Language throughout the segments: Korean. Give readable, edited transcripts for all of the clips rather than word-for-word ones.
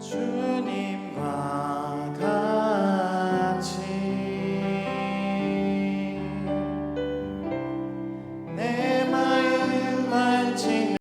주님과 같이 내 마음 만지는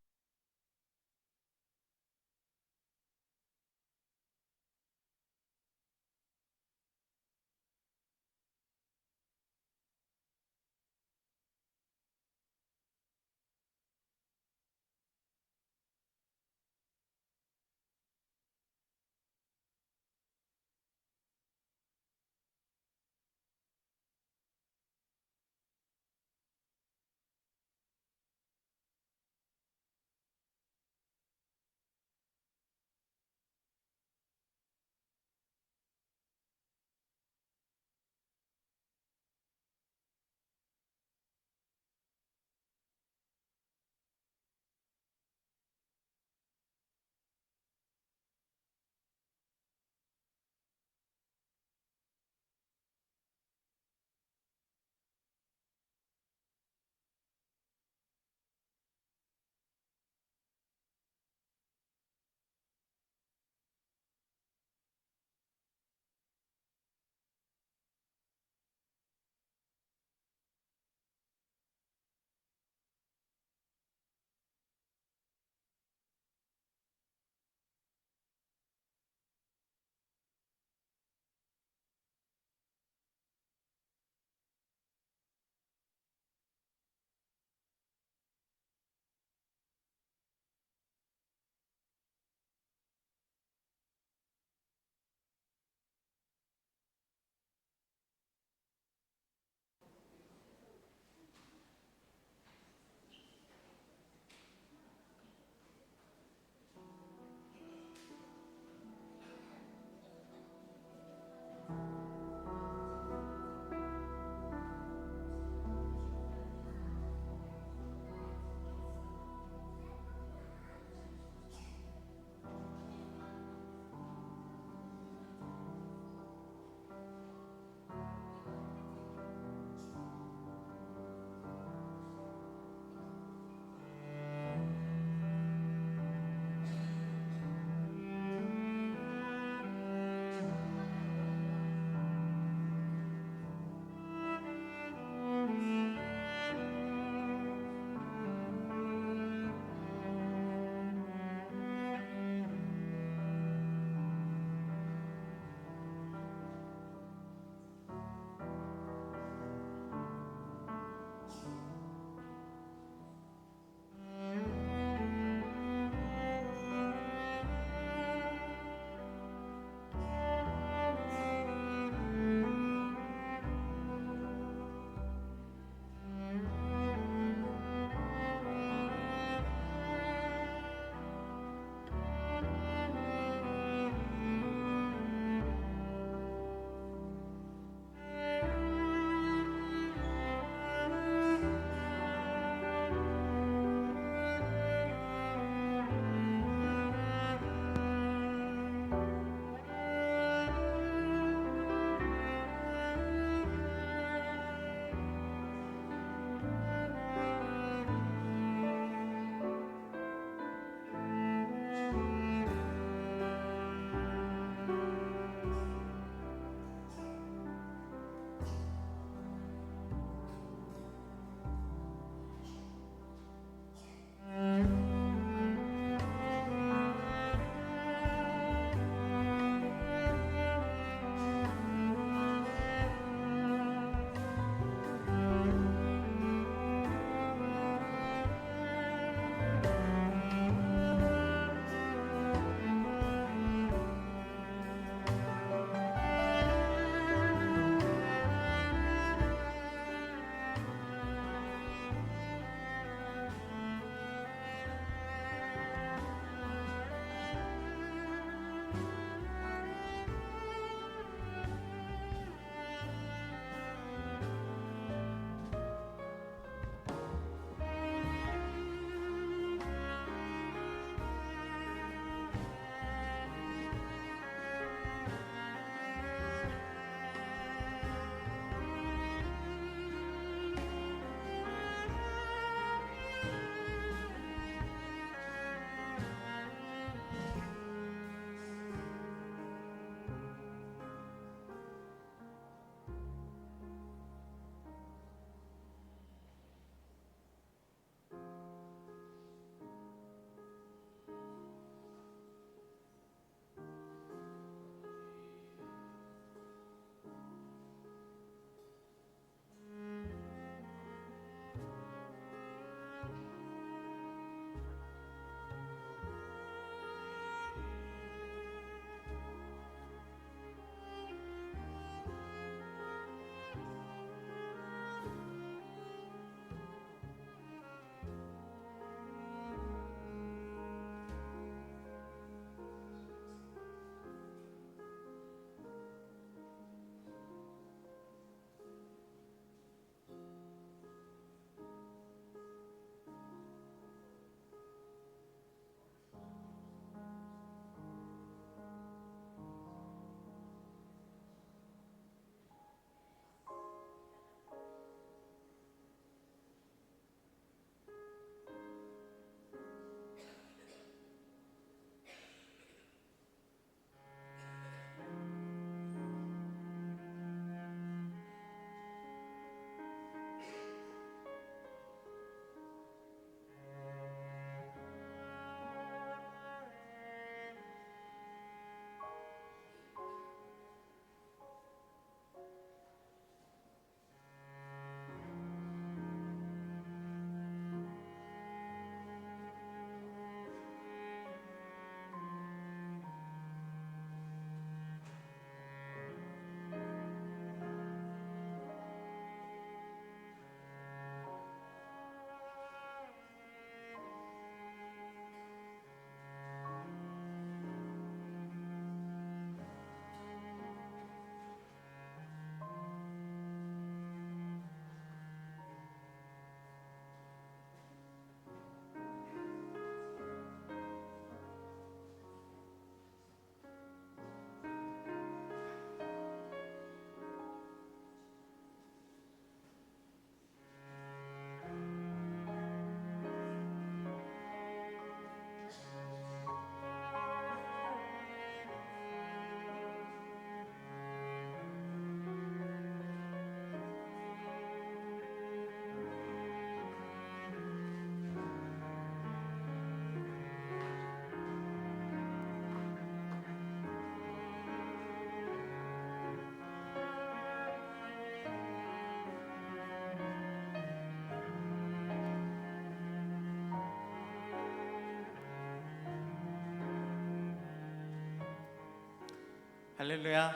할렐루야.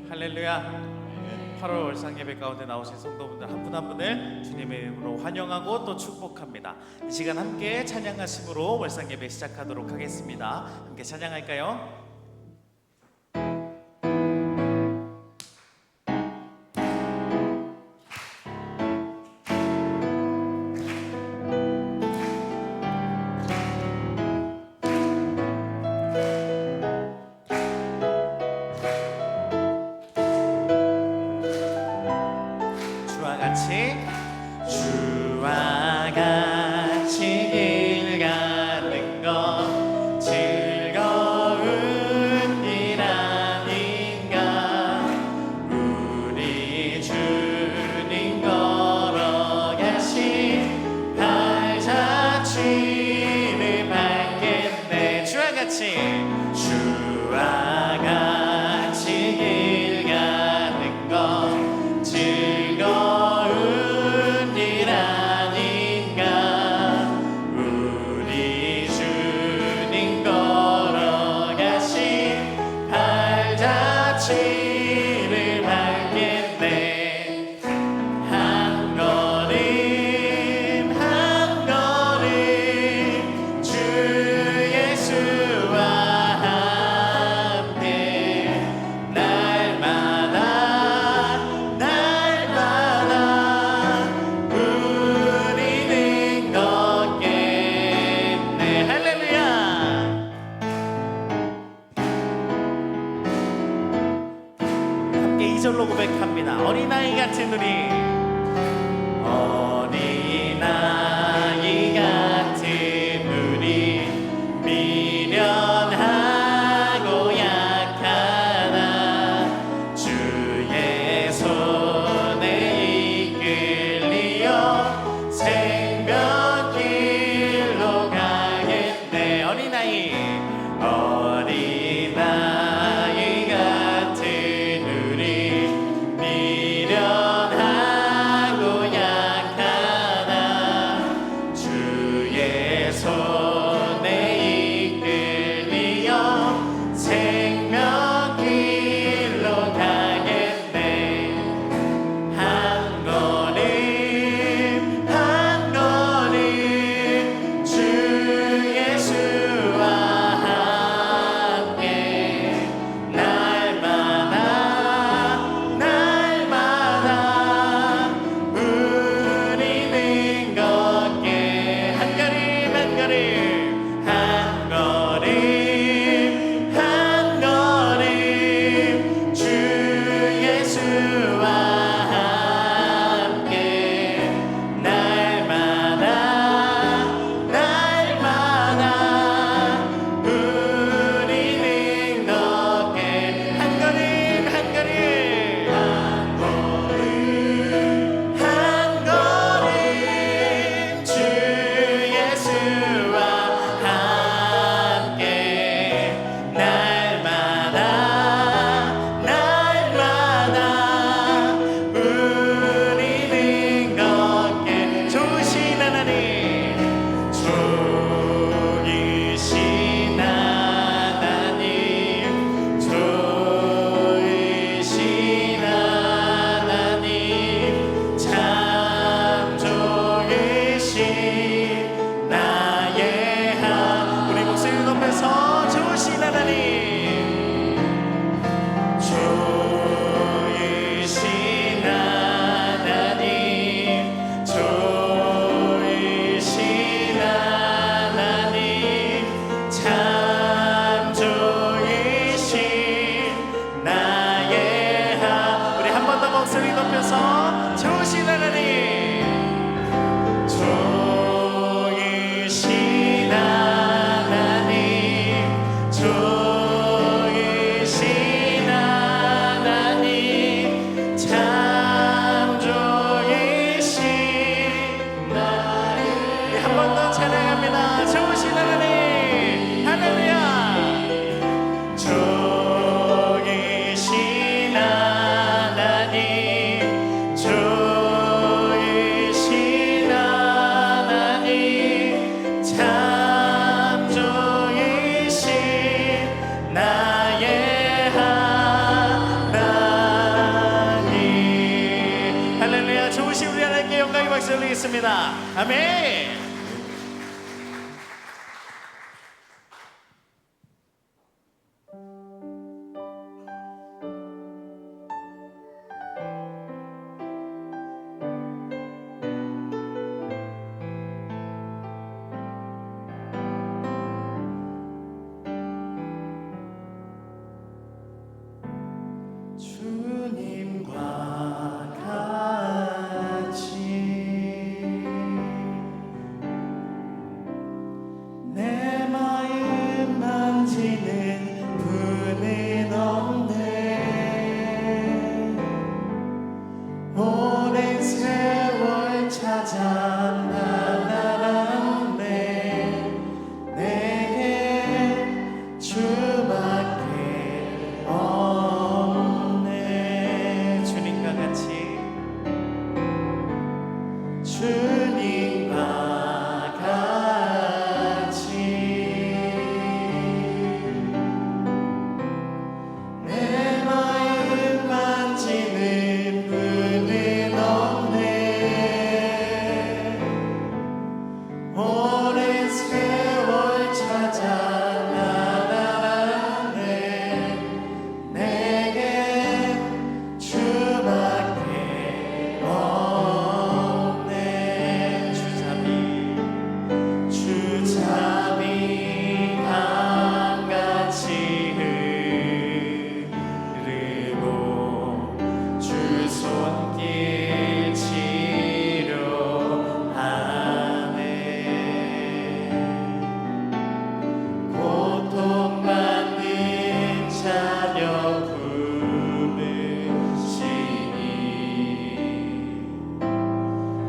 할렐루야. 8월 월상 예배 가운데 나오신 성도분들 한 분 한 분을 주님의 이름으로 환영하고 또 축복합니다. 이 시간 함께 찬양하심으로 월상 예배 시작하도록 하겠습니다. 함께 찬양할까요? 주와 같이 길 가는 것 즐거운 일 아닌가. 우리 주님 걸어가신 발자취를 밟겠네. 주와 같이 길 가는 것 즐거운 일 아닌가. 우리 주님 걸어가신 발자취를 밟겠네. 한 걸음 한 걸음 주 예수와 함께 날마다 우리는 걷겠네. 할렐루야. 함께 2절로 고백합니다. 어린아이 같은 우리, 어린아이 같은 우리, 미련하고 약하나 주의 손에 이끌리어 생명길로 가겠네. 어린아이 같은 우리, 미련하고 약하나 주의 손에 이끌리어 생명길로 가겠네. 한 걸음 한 걸음 주 예수와 함께 기도하시겠습니다. 아멘. 주님과 같이 내 마음 만지는 분은 없네. 오랜 세월 찾아 나아갔네. 내게 주밖에 없네. 주님과 같이 주님과 같이 내 마음 만지는 분은 없네. 오랜 세월 찾아 나아갔네. 내게 주밖에 없네. 주잡이 강같이 흐르고 주 손길 치료하네. 고통받는 자녀 품으시니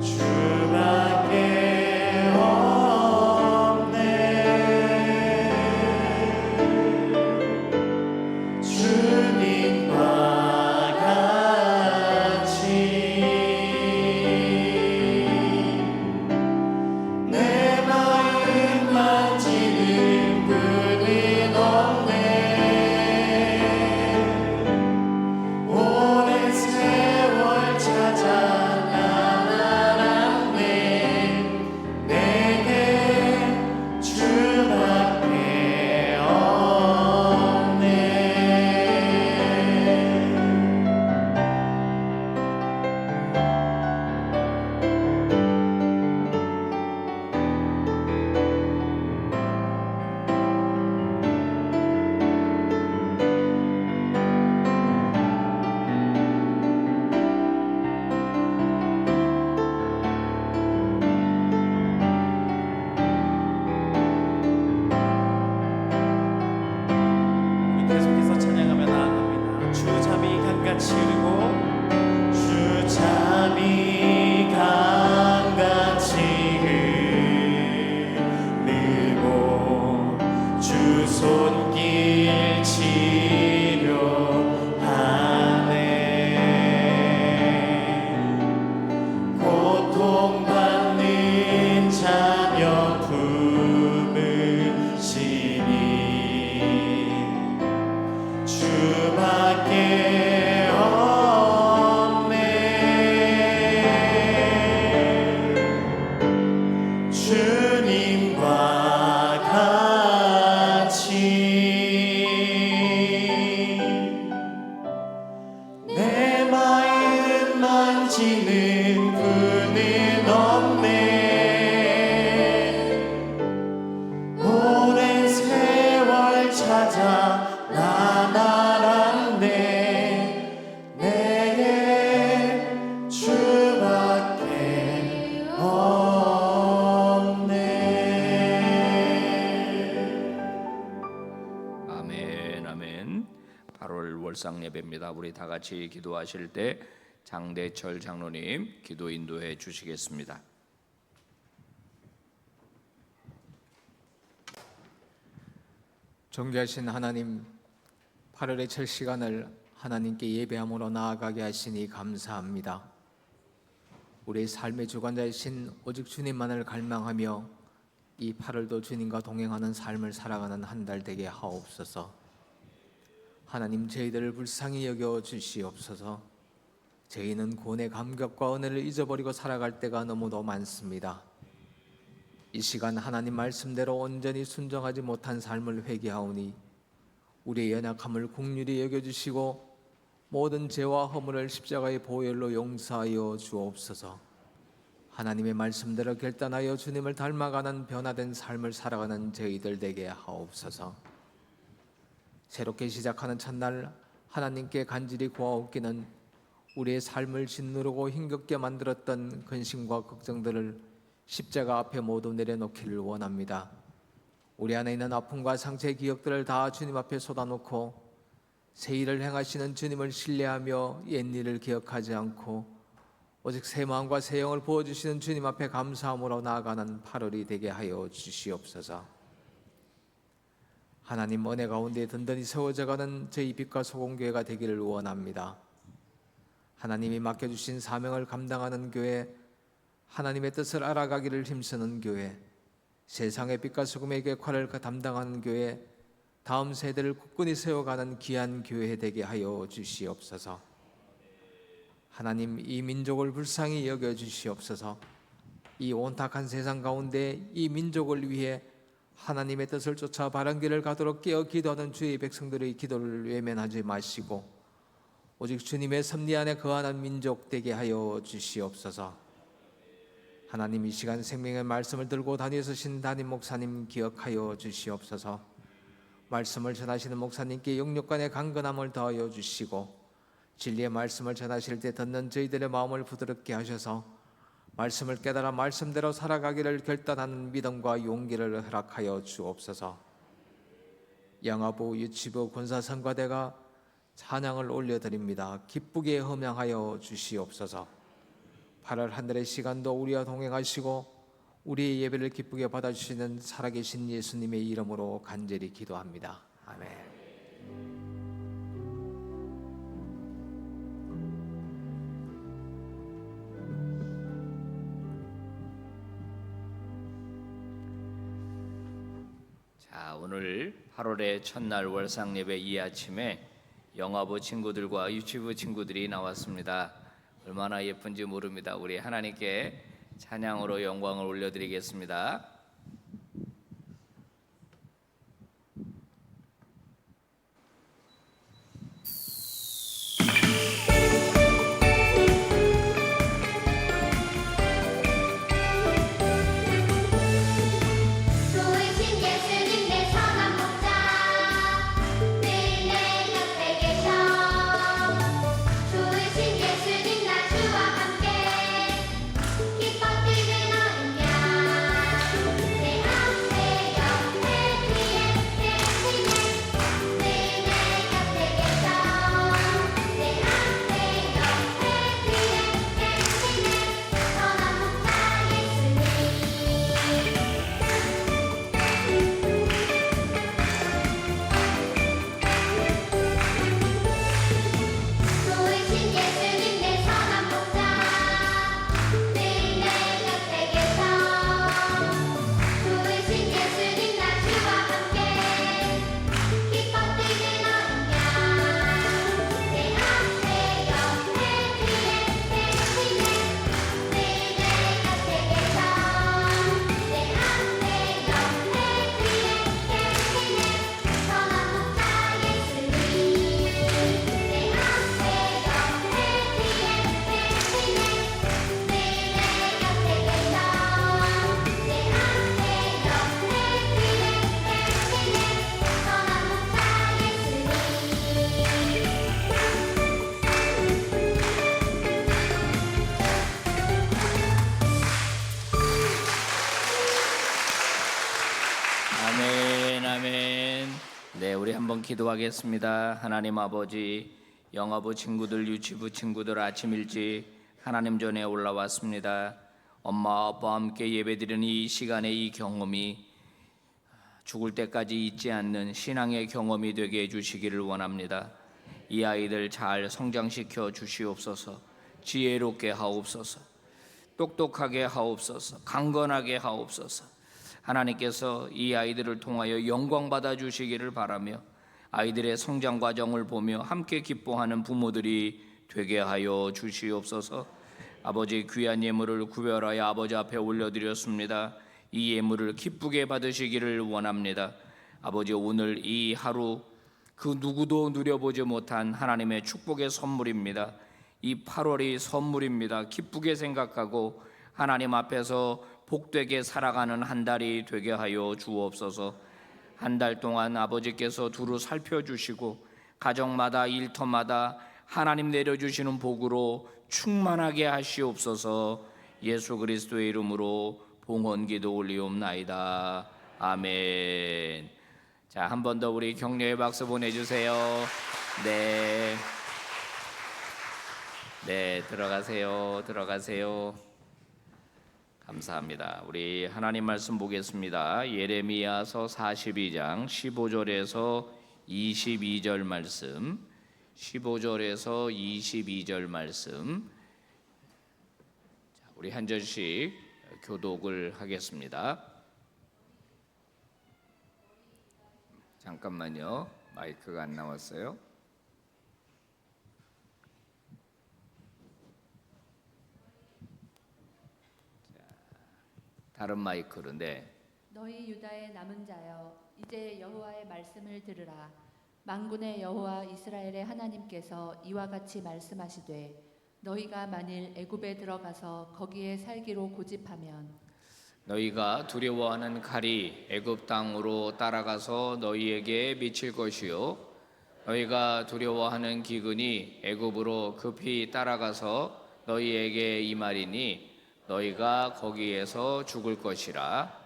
주밖에 없네. 주님과 같이 내 마음 만지는 분은 없네. 오랜 세월 찾아 나아갔네. 내게 주밖에 없네. 계속해서 찬양하며 나아갑니다. 주잡이 강같이 흐르고 주잡이 강같이 흐르고 주 손길 치료하네. 고통받는 자녀 품으시니 주밖에 없네. 주님과 같이 내 마음 만지는 분은 없네. 오랜 세월 찾아 나아갔네. 내게 주밖에 없네. 아멘, 아멘. 8월 월상 예배입니다. 우리 다 같이 기도하실 때 장대철 장로님 기도 인도해 주시겠습니다. 존귀하신 하나님, 8월의 첫 시간을 하나님께 예배함으로 나아가게 하시니 감사합니다. 우리의 삶의 주관자이신 오직 주님만을 갈망하며 이 8월도 주님과 동행하는 삶을 살아가는 한 달 되게 하옵소서. 하나님, 저희들을 불쌍히 여겨 주시옵소서. 저희는 구원의 감격과 은혜를 잊어버리고 살아갈 때가 너무도 많습니다. 이 시간 하나님 말씀대로 온전히 순종하지 못한 삶을 회개하오니 우리의 연약함을 긍휼히 여겨주시고 모든 죄와 허물을 십자가의 보혈로 용서하여 주옵소서. 하나님의 말씀대로 결단하여 주님을 닮아가는 변화된 삶을 살아가는 저희들 되게 하옵소서. 새롭게 시작하는 첫날 하나님께 간절히 구하옵기는 우리의 삶을 짓누르고 힘겹게 만들었던 근심과 걱정들을 십자가 앞에 모두 내려놓기를 원합니다. 우리 안에 있는 아픔과 상처의 기억들을 다 주님 앞에 쏟아놓고 새 일을 행하시는 주님을 신뢰하며 옛일을 기억하지 않고 오직 새 마음과 새 영을 부어주시는 주님 앞에 감사함으로 나아가는 8월이 되게 하여 주시옵소서. 하나님 은혜 가운데 든든히 세워져가는 저희 빛과 소금교회가 되기를 원합니다. 하나님이 맡겨주신 사명을 감당하는 교회, 하나님의 뜻을 알아가기를 힘쓰는 교회, 세상의 빛과 소금의 역할을 담당하는 교회, 다음 세대를 굳건히 세워가는 귀한 교회 되게 하여 주시옵소서. 하나님, 이 민족을 불쌍히 여겨주시옵소서. 이 온탁한 세상 가운데 이 민족을 위해 하나님의 뜻을 쫓아 바른 길을 가도록 깨어 기도하는 주의 백성들의 기도를 외면하지 마시고 오직 주님의 섭리 안에 거하는 민족 되게 하여 주시옵소서. 하나님, 이 시간 생명의 말씀을 들고 다니시는 담임 목사님 기억하여 주시옵소서. 말씀을 전하시는 목사님께 영육간의 강건함을 더하여 주시고 진리의 말씀을 전하실 때 듣는 저희들의 마음을 부드럽게 하셔서 말씀을 깨달아 말씀대로 살아가기를 결단하는 믿음과 용기를 허락하여 주옵소서. 양화부 유치부 군사성가대가 찬양을 올려드립니다. 기쁘게 헌명하여 주시옵소서. 8월 한 달의 시간도 우리와 동행하시고 우리의 예배를 기쁘게 받아주시는 살아계신 예수님의 이름으로 간절히 기도합니다. 아멘. 자, 오늘 8월의 첫날 월상 예배 이 아침에 영화부 친구들과 유치부 친구들이 나왔습니다. 얼마나 예쁜지 모릅니다. 우리 하나님께 찬양으로 영광을 올려드리겠습니다. 좋으신 예수님 내 선한 목자 늘 내 곁에 계셔 좋으신 예수님 나 주와 함께 기뻐 뛰는 어린양 내 앞에 옆에 뒤에 계시네 늘 내 곁에 계셔 내 앞에 옆에 뒤에 계시네 선한 목자 예수님 좋으신 예수님 내 선한 목자 늘 내 곁에 계셔 좋으신 예수님 나 주와 함께 기뻐 뛰는 어린 양내 앞에 옆에 뒤에 계시네 늘 내 곁에 계셔 내 앞에 옆에 뒤에 계시네 선한 목자 예수님 내 앞에 옆에 뒤에 계시네 선한 목자 아멘, 아멘. 네, 우리 한번 기도하겠습니다. 하나님 아버지, 영화부 친구들, 유치부 친구들 아침 일찍 하나님 전에 올라왔습니다. 엄마 아빠와 함께 예배드리는 이 시간의 이 경험이 죽을 때까지 잊지 않는 신앙의 경험이 되게 해주시기를 원합니다. 이 아이들 잘 성장시켜 주시옵소서. 지혜롭게 하옵소서. 똑똑하게 하옵소서. 강건하게 하옵소서. 하나님께서 이 아이들을 통하여 영광 받아 주시기를 바라며 아이들의 성장 과정을 보며 함께 기뻐하는 부모들이 되게 하여 주시옵소서. 아버지 귀한 예물을 구별하여 아버지 앞에 올려드렸습니다. 이 예물을 기쁘게 받으시기를 원합니다. 아버지 오늘 이 하루 그 누구도 누려보지 못한 하나님의 축복의 선물입니다. 이 8월이 선물입니다. 기쁘게 생각하고 하나님 앞에서 복되게 살아가는 한 달이 되게 하여 주옵소서. 한 달 동안 아버지께서 두루 살펴주시고 가정마다 일터마다 하나님 내려주시는 복으로 충만하게 하시옵소서. 예수 그리스도의 이름으로 봉헌기도 올리옵나이다. 아멘. 자, 한 번 더 우리 격려의 박수 보내주세요. 네, 들어가세요. 감사합니다. 우리 하나님 말씀 보겠습니다. 예레미야서 42장 15절에서 22절 말씀. 15절에서 22절 말씀. 자, 우리 한 절씩 교독을 하겠습니다. 잠깐만요. 마이크가 안 나왔어요. 자, 다른 마이크로인데. 너희 유다의 남은 자여, 이제 여호와의 말씀을 들으라. 만군의 여호와 이스라엘의 하나님께서 이와 같이 말씀하시되, 너희가 만일 애굽에 들어가서 거기에 살기로 고집하면 너희가 두려워하는 칼이 애굽 땅으로 따라가서 너희에게 미칠 것이요, 너희가 두려워하는 기근이 애굽으로 급히 따라가서 너희에게 임하리니 너희가 거기에서 죽을 것이라.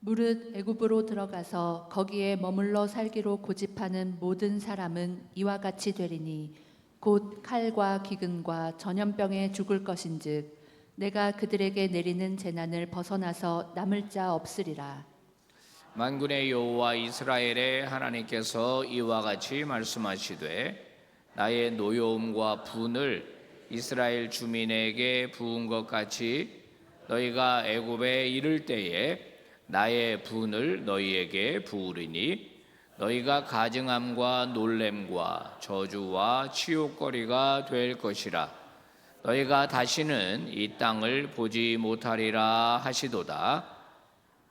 무릇 애굽으로 들어가서 거기에 머물러 살기로 고집하는 모든 사람은 이와 같이 되리니 곧 칼과 기근과 전염병에 죽을 것인즉 내가 그들에게 내리는 재난을 벗어나서 남을 자 없으리라. 만군의 여호와 이스라엘의 하나님께서 이와 같이 말씀하시되, 나의 노여움과 분을 이스라엘 주민에게 부은 것 같이 너희가 애굽에 이를 때에 나의 분을 너희에게 부으리니 너희가 가증함과 놀램과 저주와 치욕거리가 될 것이라. 너희가 다시는 이 땅을 보지 못하리라 하시도다.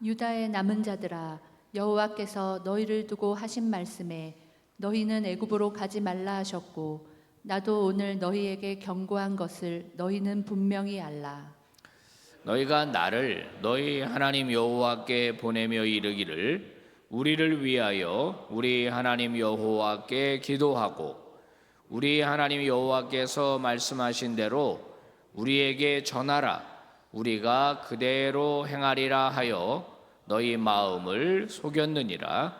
유다의 남은 자들아, 여호와께서 너희를 두고 하신 말씀에 너희는 애굽으로 가지 말라 하셨고 나도 오늘 너희에게 경고한 것을 너희는 분명히 알라. 너희가 나를 너희 하나님 여호와께 보내며 이르기를, 우리를 위하여 우리 하나님 여호와께 기도하고 우리 하나님 여호와께서 말씀하신 대로 우리에게 전하라. 우리가 그대로 행하리라 하여 너희 마음을 속였느니라.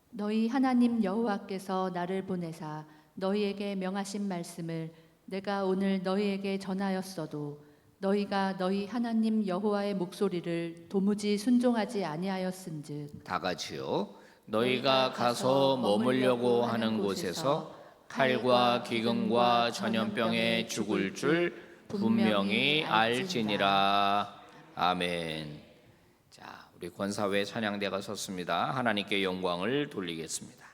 너희 하나님 여호와께서 나를 보내사 너희에게 명하신 말씀을 내가 오늘 너희에게 전하였어도 너희가 너희 하나님 여호와의 목소리를 도무지 순종하지 아니하였은즉 다 같이요. 너희가 가서 머물려고 하는 곳에서 칼과 기근과 전염병에 죽을 줄 분명히 알지니라. 아멘. 자, 우리 권사회 찬양대가 섰습니다. 하나님께 영광을 돌리겠습니다.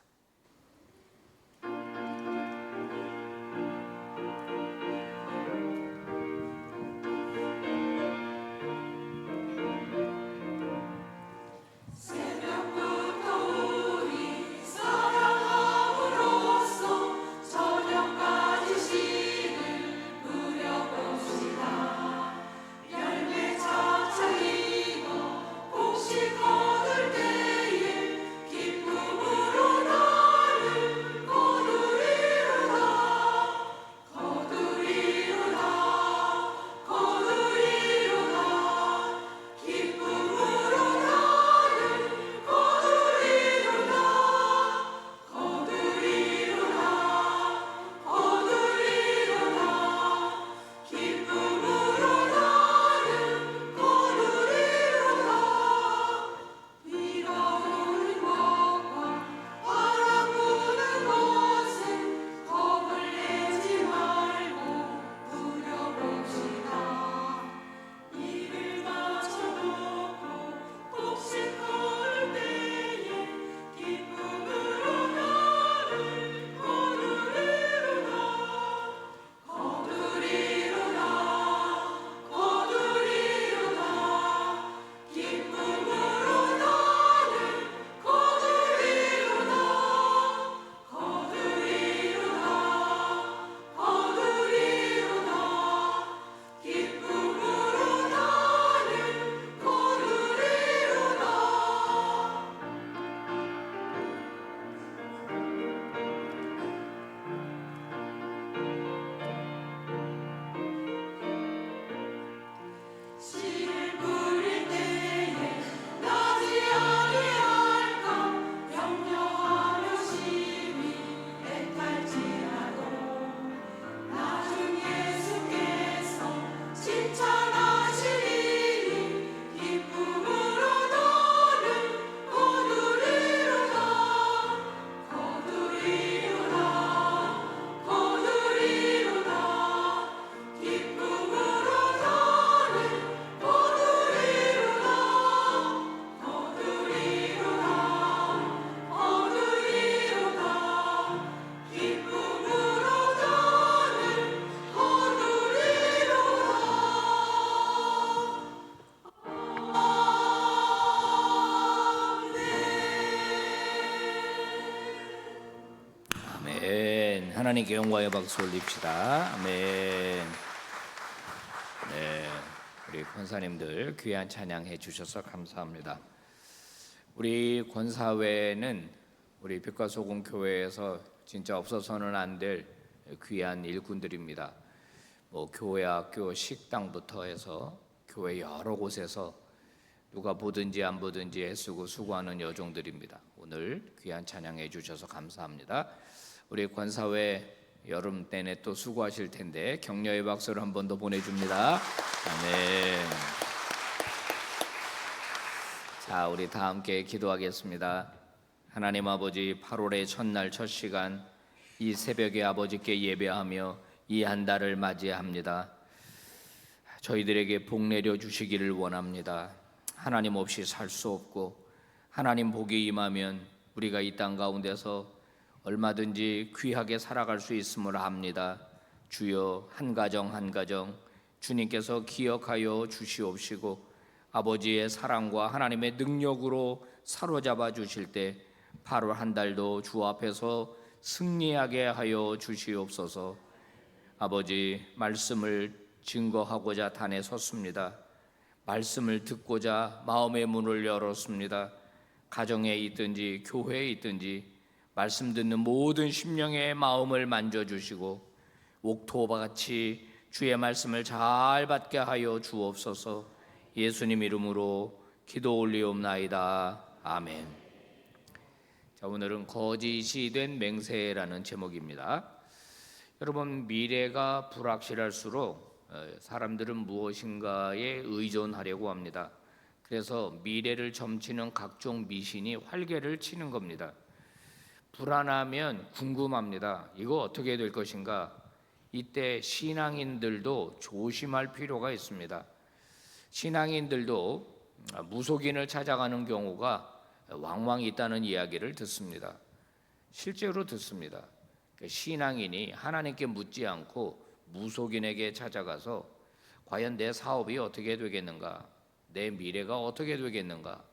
곡식 거둘 때에 기쁨으로 아멘. 하나님께 영광의 박수 올립시다. 아멘. 네, 우리 권사님들 귀한 찬양해 주셔서 감사합니다. 우리 권사회는 우리 빛과 소금 교회에서 진짜 없어서는 안 될 귀한 일꾼들입니다. 뭐 교회, 학교, 식당부터 해서 교회 여러 곳에서 누가 보든지 안 보든지 애쓰고 수고하는 여종들입니다. 오늘 귀한 찬양해 주셔서 감사합니다. 우리 권사회 여름 내내 또 수고하실 텐데 격려의 박수를 한 번 더 보내줍니다. 아멘. 자, 우리 다 함께 기도하겠습니다. 하나님 아버지, 8월의 첫날 첫 시간 이 새벽에 아버지께 예배하며 이 한 달을 맞이합니다. 저희들에게 복 내려 주시기를 원합니다. 하나님 없이 살 수 없고 하나님 복이 임하면 우리가 이 땅 가운데서 얼마든지 귀하게 살아갈 수 있음을 압니다. 주여, 한 가정 한 가정 주님께서 기억하여 주시옵시고 아버지의 사랑과 하나님의 능력으로 사로잡아 주실 때 8월 한 달도 주 앞에서 승리하게 하여 주시옵소서. 아버지, 말씀을 증거하고자 단에 섰습니다. 말씀을 듣고자 마음의 문을 열었습니다. 가정에 있든지 교회에 있든지 말씀 듣는 모든 심령의 마음을 만져주시고 옥토바같이 주의 말씀을 잘 받게 하여 주옵소서. 예수님 이름으로 기도 올리옵나이다. 아멘. 자, 오늘은 거짓이 된 맹세라는 제목입니다. 여러분, 미래가 불확실할수록 사람들은 무엇인가에 의존하려고 합니다. 그래서 미래를 점치는 각종 미신이 활개를 치는 겁니다. 불안하면 궁금합니다. 이거 어떻게 될 것인가? 이때 신앙인들도 조심할 필요가 있습니다. 신앙인들도 무속인을 찾아가는 경우가 왕왕 있다는 이야기를 듣습니다. 실제로 듣습니다. 신앙인이 하나님께 묻지 않고 무속인에게 찾아가서 과연 내 사업이 어떻게 되겠는가? 내 미래가 어떻게 되겠는가?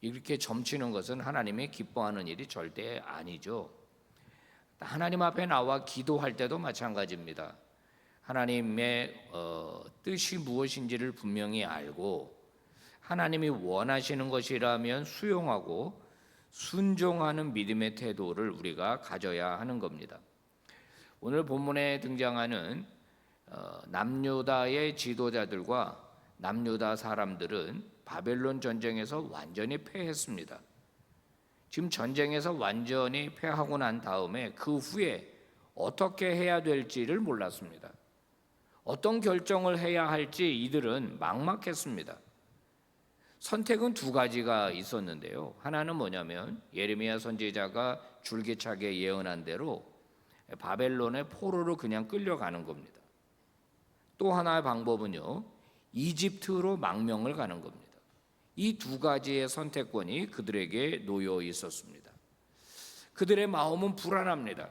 이렇게 점치는 것은 하나님이 기뻐하는 일이 절대 아니죠. 하나님 앞에 나와 기도할 때도 마찬가지입니다. 하나님의 뜻이 무엇인지를 분명히 알고 하나님이 원하시는 것이라면 수용하고 순종하는 믿음의 태도를 우리가 가져야 하는 겁니다. 오늘 본문에 등장하는 남유다의 지도자들과 남유다 사람들은 바벨론 전쟁에서 완전히 패했습니다. 지금 전쟁에서 완전히 패하고 난 다음에 그 후에 어떻게 해야 될지를 몰랐습니다. 어떤 결정을 해야 할지 이들은 막막했습니다. 선택은 두 가지가 있었는데요. 하나는 뭐냐면 예레미야 선지자가 줄기차게 예언한 대로 바벨론의 포로로 그냥 끌려가는 겁니다. 또 하나의 방법은요, 이집트로 망명을 가는 겁니다. 이 두 가지의 선택권이 그들에게 놓여 있었습니다. 그들의 마음은 불안합니다.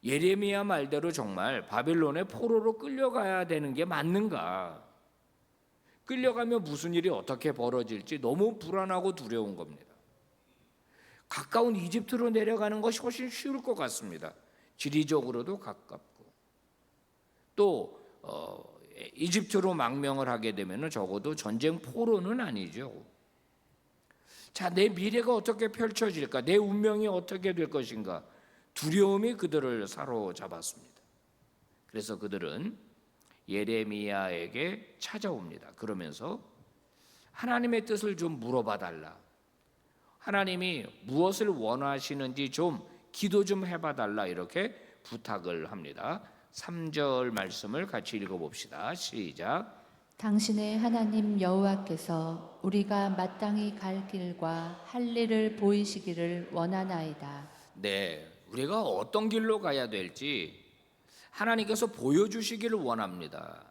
예레미야 말대로 정말 바벨론의 포로로 끌려가야 되는 게 맞는가? 끌려가면 무슨 일이 어떻게 벌어질지 너무 불안하고 두려운 겁니다. 가까운 이집트로 내려가는 것이 훨씬 쉬울 것 같습니다. 지리적으로도 가깝고 또 이집트로 망명을 하게 되면 적어도 전쟁 포로는 아니죠. 자, 내 미래가 어떻게 펼쳐질까? 내 운명이 어떻게 될 것인가? 두려움이 그들을 사로잡았습니다. 그래서 그들은 예레미야에게 찾아옵니다. 그러면서 하나님의 뜻을 좀 물어봐 달라. 하나님이 무엇을 원하시는지 좀 기도 좀 해봐 달라. 이렇게 부탁을 합니다. 3절 말씀을 같이 읽어봅시다. 시작. 당신의 하나님 여호와께서 우리가 마땅히 갈 길과 할 일을 보이시기를 원하나이다. 네, 우리가 어떤 길로 가야 될지 하나님께서 보여주시기를 원합니다.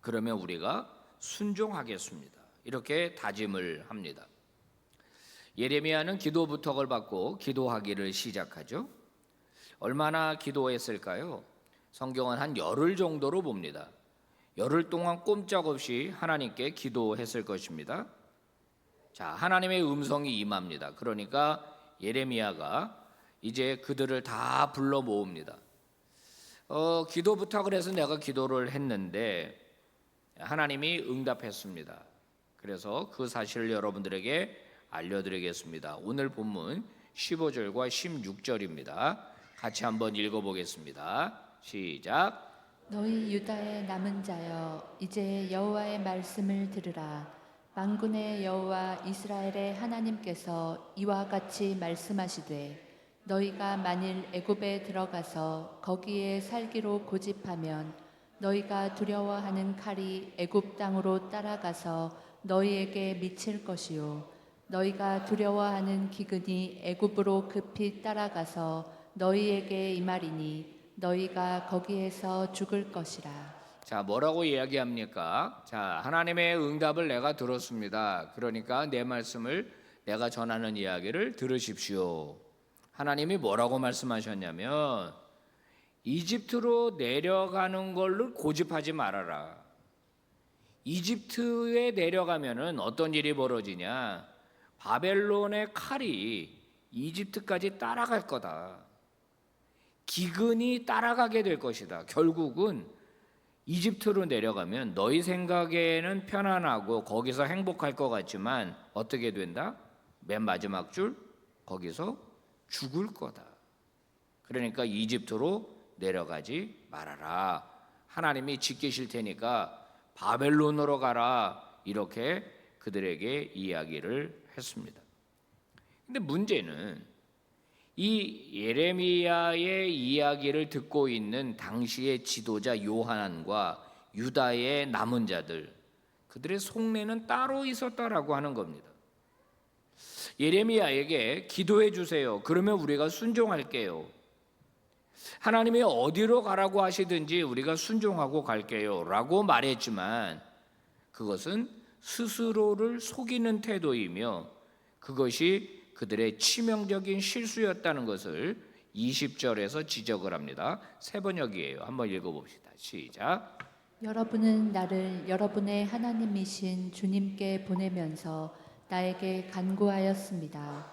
그러면 우리가 순종하겠습니다. 이렇게 다짐을 합니다. 예레미야는 기도 부탁을 받고 기도하기를 시작하죠. 얼마나 기도했을까요? 성경은 한 열흘 정도로 봅니다. 열흘 동안 꼼짝없이 하나님께 기도했을 것입니다. 자, 하나님의 음성이 임합니다. 그러니까 예레미야가 이제 그들을 다 불러 모읍니다. 기도 부탁을 해서 내가 기도를 했는데 하나님이 응답했습니다. 그래서 그 사실을 여러분들에게 알려드리겠습니다. 오늘 본문 15절과 16절입니다. 같이 한번 읽어보겠습니다. 시작. 너희 유다의 남은 자여 이제 여호와의 말씀을 들으라. 만군의 여호와 이스라엘의 하나님께서 이와 같이 말씀하시되 너희가 만일 애굽에 들어가서 거기에 살기로 고집하면 너희가 두려워하는 칼이 애굽 땅으로 따라가서 너희에게 미칠 것이요 너희가 두려워하는 기근이 애굽으로 급히 따라가서 너희에게 임하리니 너희가 거기에서 죽을 것이라. 자, 뭐라고 이야기합니까? 자, 하나님의 응답을 내가 들었습니다. 그러니까 내 말씀을 내가 전하는 이야기를 들으십시오. 하나님이 뭐라고 말씀하셨냐면 이집트로 내려가는 걸로 고집하지 말아라. 이집트에 내려가면은 어떤 일이 벌어지냐? 바벨론의 칼이 이집트까지 따라갈 거다. 기근이 따라가게 될 것이다. 결국은 이집트로 내려가면 너희 생각에는 편안하고 거기서 행복할 것 같지만 어떻게 된다? 맨 마지막 줄 거기서 죽을 거다. 그러니까 이집트로 내려가지 말아라. 하나님이 지키실 테니까 바벨론으로 가라. 이렇게 그들에게 이야기를 했습니다. 근데 문제는 이 예레미야의 이야기를 듣고 있는 당시의 지도자 요한과 유다의 남은 자들, 그들의 속내는 따로 있었다라고 하는 겁니다. 예레미야에게 기도해 주세요. 그러면 우리가 순종할게요. 하나님이 어디로 가라고 하시든지 우리가 순종하고 갈게요 라고 말했지만 그것은 스스로를 속이는 태도이며 그것이 그들의 치명적인 실수였다는 것을 20절에서 지적을 합니다. 세 번역이에요. 한번 읽어봅시다. 시작. 여러분은 나를 여러분의 하나님이신 주님께 보내면서 나에게 간구하였습니다.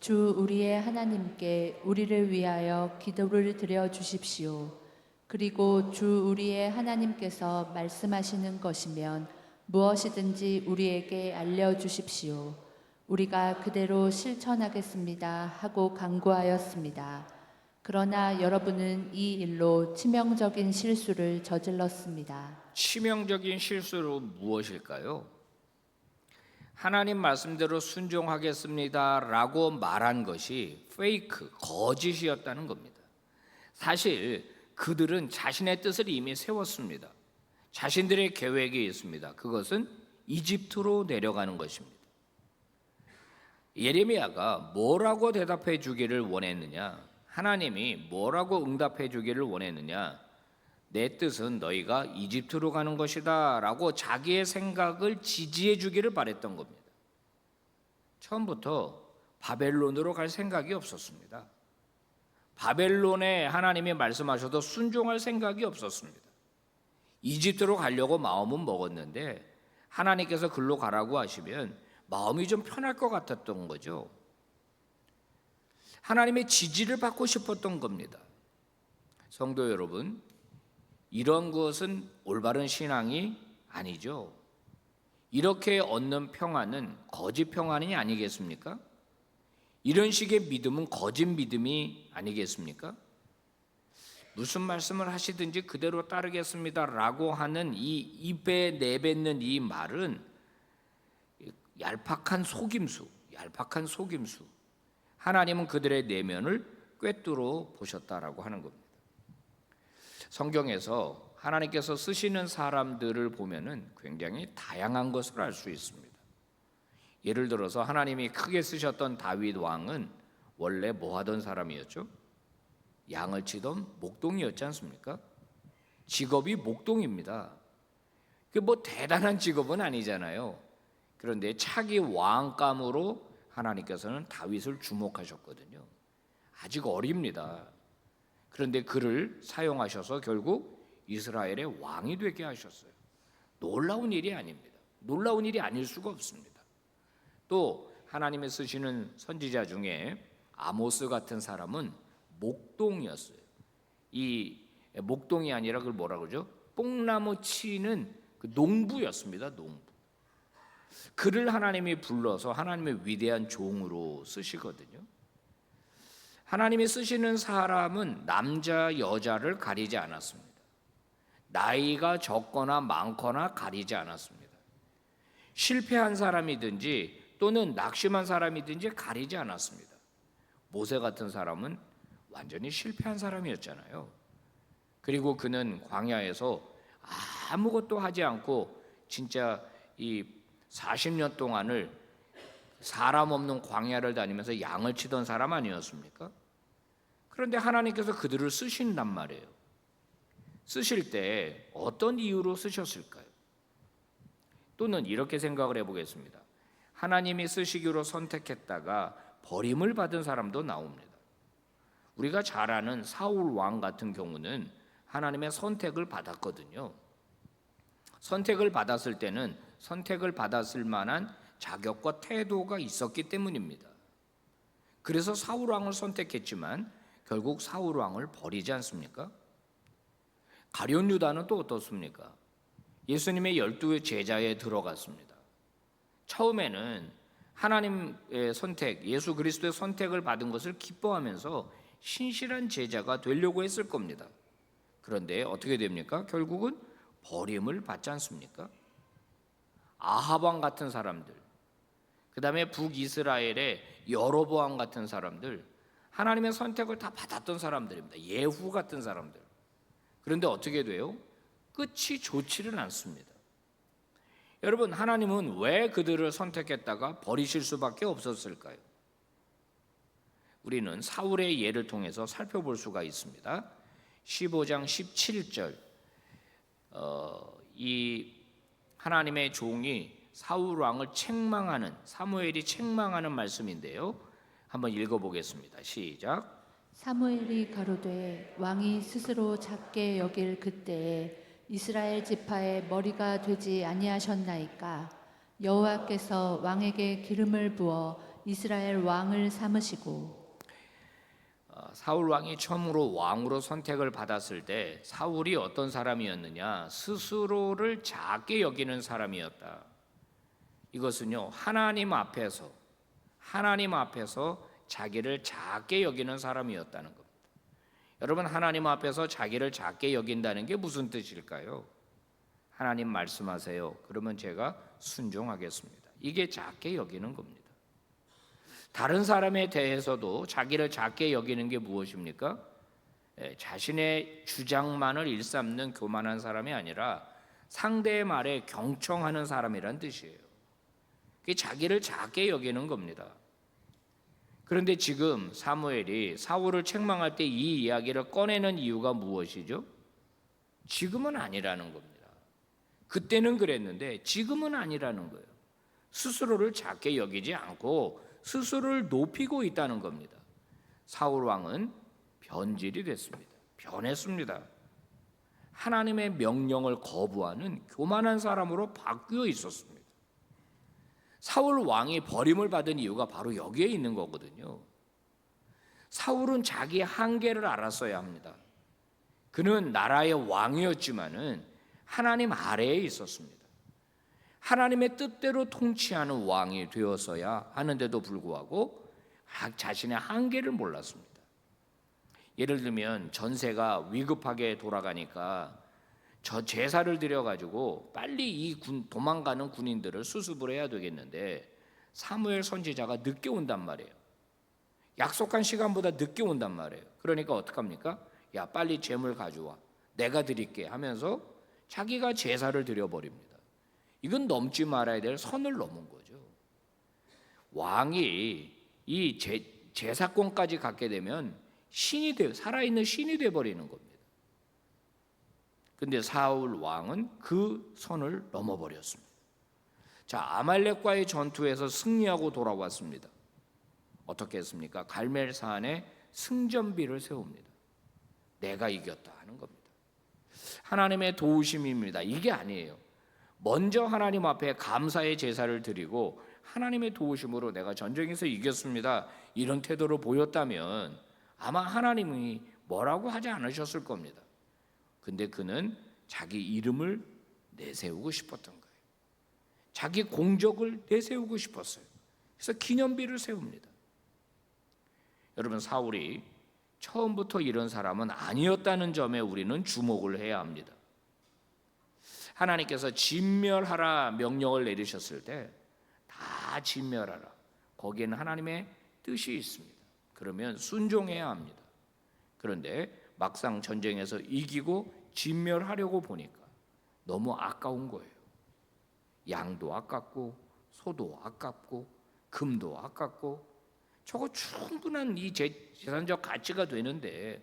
주 우리의 하나님께 우리를 위하여 기도를 드려 주십시오. 그리고 주 우리의 하나님께서 말씀하시는 것이면 무엇이든지 우리에게 알려 주십시오. 우리가 그대로 실천하겠습니다 하고 간구하였습니다. 그러나 여러분은 이 일로 치명적인 실수를 저질렀습니다. 치명적인 실수로 무엇일까요? 하나님 말씀대로 순종하겠습니다라고 말한 것이 페이크, 거짓이었다는 겁니다. 사실 그들은 자신의 뜻을 이미 세웠습니다. 자신들의 계획이 있습니다. 그것은 이집트로 내려가는 것입니다. 예레미야가 뭐라고 대답해 주기를 원했느냐? 하나님이 뭐라고 응답해 주기를 원했느냐? 내 뜻은 너희가 이집트로 가는 것이다 라고 자기의 생각을 지지해 주기를 바랬던 겁니다. 처음부터 바벨론으로 갈 생각이 없었습니다. 바벨론에 하나님이 말씀하셔도 순종할 생각이 없었습니다. 이집트로 가려고 마음은 먹었는데 하나님께서 글로 가라고 하시면 마음이 좀 편할 것 같았던 거죠. 하나님의 지지를 받고 싶었던 겁니다. 성도 여러분, 이런 것은 올바른 신앙이 아니죠. 이렇게 얻는 평안은 거짓 평안이 아니겠습니까? 이런 식의 믿음은 거짓 믿음이 아니겠습니까? 무슨 말씀을 하시든지 그대로 따르겠습니다라고 하는 이 입에 내뱉는 이 말은 얄팍한 속임수. 하나님은 그들의 내면을 꿰뚫어 보셨다라고 하는 겁니다. 성경에서 하나님께서 쓰시는 사람들을 보면은 굉장히 다양한 것을 알 수 있습니다. 예를 들어서 하나님이 크게 쓰셨던 다윗 왕은 원래 뭐 하던 사람이었죠? 양을 치던 목동이었지 않습니까? 직업이 목동입니다. 그 뭐 대단한 직업은 아니잖아요. 그런데 차기 왕감으로 하나님께서는 다윗을 주목하셨거든요. 아직 어립니다. 그런데 그를 사용하셔서 결국 이스라엘의 왕이 되게 하셨어요. 놀라운 일이 아닙니다. 놀라운 일이 아닐 수가 없습니다. 또 하나님의 쓰시는 선지자 중에 아모스 같은 사람은 목동이었어요. 이 목동이 아니라 그걸 뭐라 그러죠? 뽕나무 치는 그 농부였습니다. 농부. 그를 하나님이 불러서 하나님의 위대한 종으로 쓰시거든요. 하나님이 쓰시는 사람은 남자 여자를 가리지 않았습니다. 나이가 적거나 많거나 가리지 않았습니다. 실패한 사람이든지 또는 낙심한 사람이든지 가리지 않았습니다. 모세 같은 사람은 완전히 실패한 사람이었잖아요. 그리고 그는 광야에서 아무것도 하지 않고 진짜 이 40년 동안을 사람 없는 광야를 다니면서 양을 치던 사람 아니었습니까? 그런데 하나님께서 그들을 쓰신단 말이에요. 쓰실 때 어떤 이유로 쓰셨을까요? 또는 이렇게 생각을 해보겠습니다. 하나님이 쓰시기로 선택했다가 버림을 받은 사람도 나옵니다. 우리가 잘 아는 사울 왕 같은 경우는 하나님의 선택을 받았거든요. 선택을 받았을 때는 선택을 받았을 만한 자격과 태도가 있었기 때문입니다. 그래서 사울 왕을 선택했지만 결국 사울 왕을 버리지 않습니까? 가룟 유다는 또 어떻습니까? 예수님의 12 제자에 들어갔습니다. 처음에는 하나님의 선택, 예수 그리스도의 선택을 받은 것을 기뻐하면서 신실한 제자가 되려고 했을 겁니다. 그런데 어떻게 됩니까? 결국은 버림을 받지 않습니까? 아합 왕 같은 사람들, 그 다음에 북이스라엘의 여로보암 같은 사람들, 하나님의 선택을 다 받았던 사람들입니다. 예후 같은 사람들. 그런데 어떻게 돼요? 끝이 좋지는 않습니다. 여러분, 하나님은 왜 그들을 선택했다가 버리실 수밖에 없었을까요? 우리는 사울의 예를 통해서 살펴볼 수가 있습니다. 15장 17절, 이 하나님의 종이 사울 왕을 책망하는, 사무엘이 책망하는 말씀인데요. 한번 읽어보겠습니다. 시작. 사무엘이 가로되 왕이 스스로 작게 여길 그때에 이스라엘 지파의 머리가 되지 아니하셨나이까. 여호와께서 왕에게 기름을 부어 이스라엘 왕을 삼으시고. 사울 왕이 처음으로 왕으로 선택을 받았을 때 사울이 어떤 사람이었느냐? 스스로를 작게 여기는 사람이었다. 이것은요, 하나님 앞에서 자기를 작게 여기는 사람이었다는 겁니다. 여러분, 하나님 앞에서 자기를 작게 여긴다는 게 무슨 뜻일까요? 하나님 말씀하세요. 그러면 제가 순종하겠습니다. 이게 작게 여기는 겁니다. 다른 사람에 대해서도 자기를 작게 여기는 게 무엇입니까? 자신의 주장만을 일삼는 교만한 사람이 아니라 상대의 말에 경청하는 사람이란 뜻이에요. 그게 자기를 작게 여기는 겁니다. 그런데 지금 사무엘이 사울을 책망할 때 이 이야기를 꺼내는 이유가 무엇이죠? 지금은 아니라는 겁니다. 그때는 그랬는데 지금은 아니라는 거예요. 스스로를 작게 여기지 않고 스스로를 높이고 있다는 겁니다. 사울 왕은 변질이 됐습니다. 변했습니다. 하나님의 명령을 거부하는 교만한 사람으로 바뀌어 있었습니다. 사울 왕이 버림을 받은 이유가 바로 여기에 있는 거거든요. 사울은 자기의 한계를 알았어야 합니다. 그는 나라의 왕이었지만은 하나님 아래에 있었습니다. 하나님의 뜻대로 통치하는 왕이 되었어야 하는데도 불구하고 자신의 한계를 몰랐습니다. 예를 들면 전세가 위급하게 돌아가니까 저 제사를 드려가지고 빨리 이 도망가는 군인들을 수습을 해야 되겠는데 사무엘 선지자가 늦게 온단 말이에요. 약속한 시간보다 늦게 온단 말이에요. 그러니까 어떡합니까? 야, 빨리 재물 가져와. 내가 드릴게 하면서 자기가 제사를 드려버립니다. 이건 넘지 말아야 될 선을 넘은 거죠. 왕이 이 제사권까지 갖게 되면 살아있는 신이 되어버리는 겁니다. 근데 사울 왕은 그 선을 넘어버렸습니다. 자, 아말렉과의 전투에서 승리하고 돌아왔습니다. 어떻게 했습니까? 갈멜산에 승전비를 세웁니다. 내가 이겼다 하는 겁니다. 하나님의 도우심입니다. 이게 아니에요. 먼저 하나님 앞에 감사의 제사를 드리고 하나님의 도우심으로 내가 전쟁에서 이겼습니다, 이런 태도를 보였다면 아마 하나님이 뭐라고 하지 않으셨을 겁니다. 근데 그는 자기 이름을 내세우고 싶었던 거예요. 자기 공적을 내세우고 싶었어요. 그래서 기념비를 세웁니다. 여러분, 사울이 처음부터 이런 사람은 아니었다는 점에 우리는 주목을 해야 합니다. 하나님께서 진멸하라 명령을 내리셨을 때 다 진멸하라, 거기에는 하나님의 뜻이 있습니다. 그러면 순종해야 합니다. 그런데 막상 전쟁에서 이기고 진멸하려고 보니까 너무 아까운 거예요. 양도 아깝고 소도 아깝고 금도 아깝고 저거 충분한 이 재산적 가치가 되는데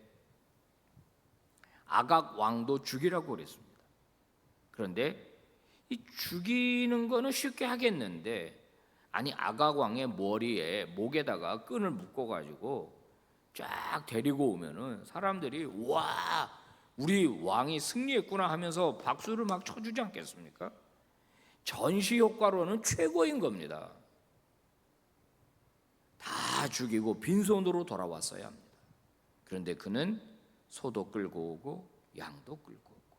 아각 왕도 죽이라고 그랬습니다. 그런데 이 죽이는 거는 쉽게 하겠는데, 아니 아각 왕의 머리에 목에다가 끈을 묶어 가지고 쫙 데리고 오면은 사람들이 와, 우리 왕이 승리했구나 하면서 박수를 막 쳐주지 않겠습니까? 전시 효과로는 최고인 겁니다. 다 죽이고 빈손으로 돌아왔어야 합니다. 그런데 그는 소도 끌고 오고 양도 끌고 오고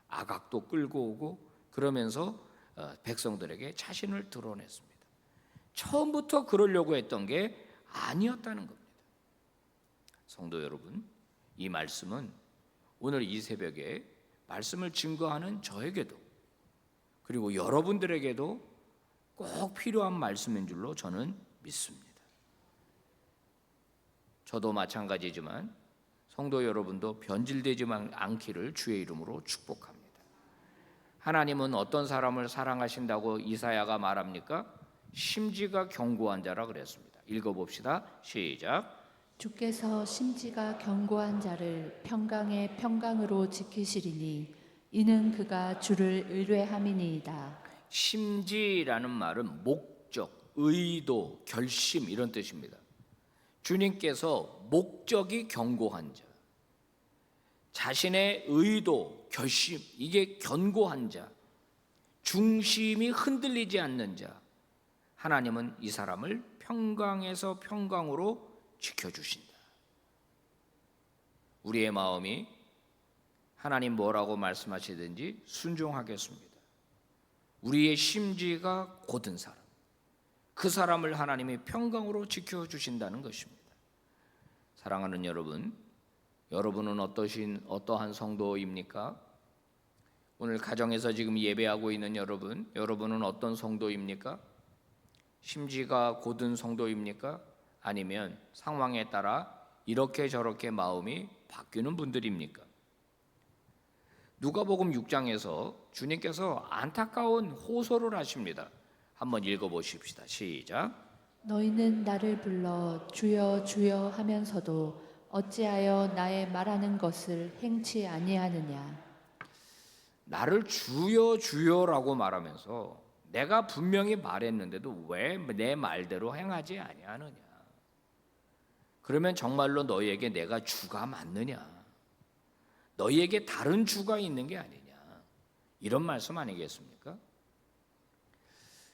아각도 끌고 오고 그러면서 백성들에게 자신을 드러냈습니다. 처음부터 그러려고 했던 게 아니었다는 겁니다. 성도 여러분, 이 말씀은 오늘 이 새벽에 말씀을 증거하는 저에게도 그리고 여러분들에게도 꼭 필요한 말씀인 줄로 저는 믿습니다. 저도 마찬가지지만 성도 여러분도 변질되지 않기를 주의 이름으로 축복합니다. 하나님은 어떤 사람을 사랑하신다고 이사야가 말합니까? 심지가 견고한 자라 그랬습니다. 읽어봅시다. 시작. 주께서 심지가 견고한 자를 평강의 평강으로 지키시리니 이는 그가 주를 의뢰함이니이다. 심지라는 말은 목적, 의도, 결심 이런 뜻입니다. 주님께서 목적이 견고한 자, 자신의 의도, 결심 이게 견고한 자, 중심이 흔들리지 않는 자, 하나님은 이 사람을 평강에서 평강으로 지켜주신다. 우리의 마음이 하나님 뭐라고 말씀하시든지 순종하겠습니다. 우리의 심지가 곧은 사람, 그 사람을 하나님이 평강으로 지켜주신다는 것입니다. 사랑하는 여러분, 여러분은 어떠한 성도입니까? 오늘 가정에서 지금 예배하고 있는 여러분은 어떤 성도입니까? 심지가 곧은 성도입니까? 아니면 상황에 따라 이렇게 저렇게 마음이 바뀌는 분들입니까? 누가복음 6장에서 주님께서 안타까운 호소를 하십니다. 한번 읽어보십시다. 시작. 너희는 나를 불러 주여 주여 하면서도 어찌하여 나의 말하는 것을 행치 아니하느냐. 나를 주여 주여라고 말하면서 내가 분명히 말했는데도 왜 내 말대로 행하지 아니하느냐. 그러면 정말로 너희에게 내가 주가 맞느냐, 너희에게 다른 주가 있는 게 아니냐, 이런 말씀 아니겠습니까?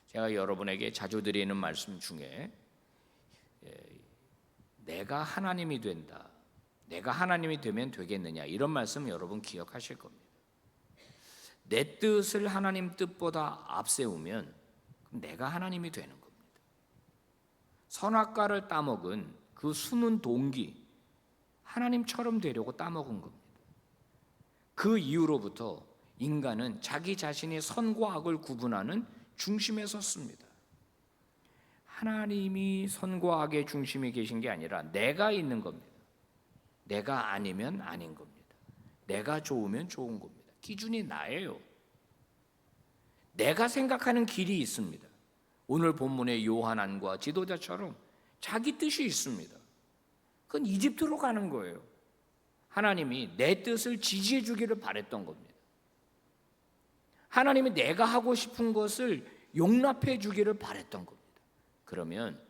제가 여러분에게 자주 드리는 말씀 중에 내가 하나님이 된다, 내가 하나님이 되면 되겠느냐, 이런 말씀 여러분 기억하실 겁니다. 내 뜻을 하나님 뜻보다 앞세우면 내가 하나님이 되는 겁니다. 선악과를 따먹은 그 숨은 동기, 하나님처럼 되려고 따먹은 겁니다. 그 이후로부터 인간은 자기 자신이 선과 악을 구분하는 중심에 섰습니다. 하나님이 선과 악의 중심에 계신 게 아니라 내가 있는 겁니다. 내가 아니면 아닌 겁니다. 내가 좋으면 좋은 겁니다. 기준이 나예요. 내가 생각하는 길이 있습니다. 오늘 본문의 요한안과 지도자처럼 자기 뜻이 있습니다. 그건 이집트로 가는 거예요. 하나님이 내 뜻을 지지해 주기를 바랬던 겁니다. 하나님이 내가 하고 싶은 것을 용납해 주기를 바랬던 겁니다. 그러면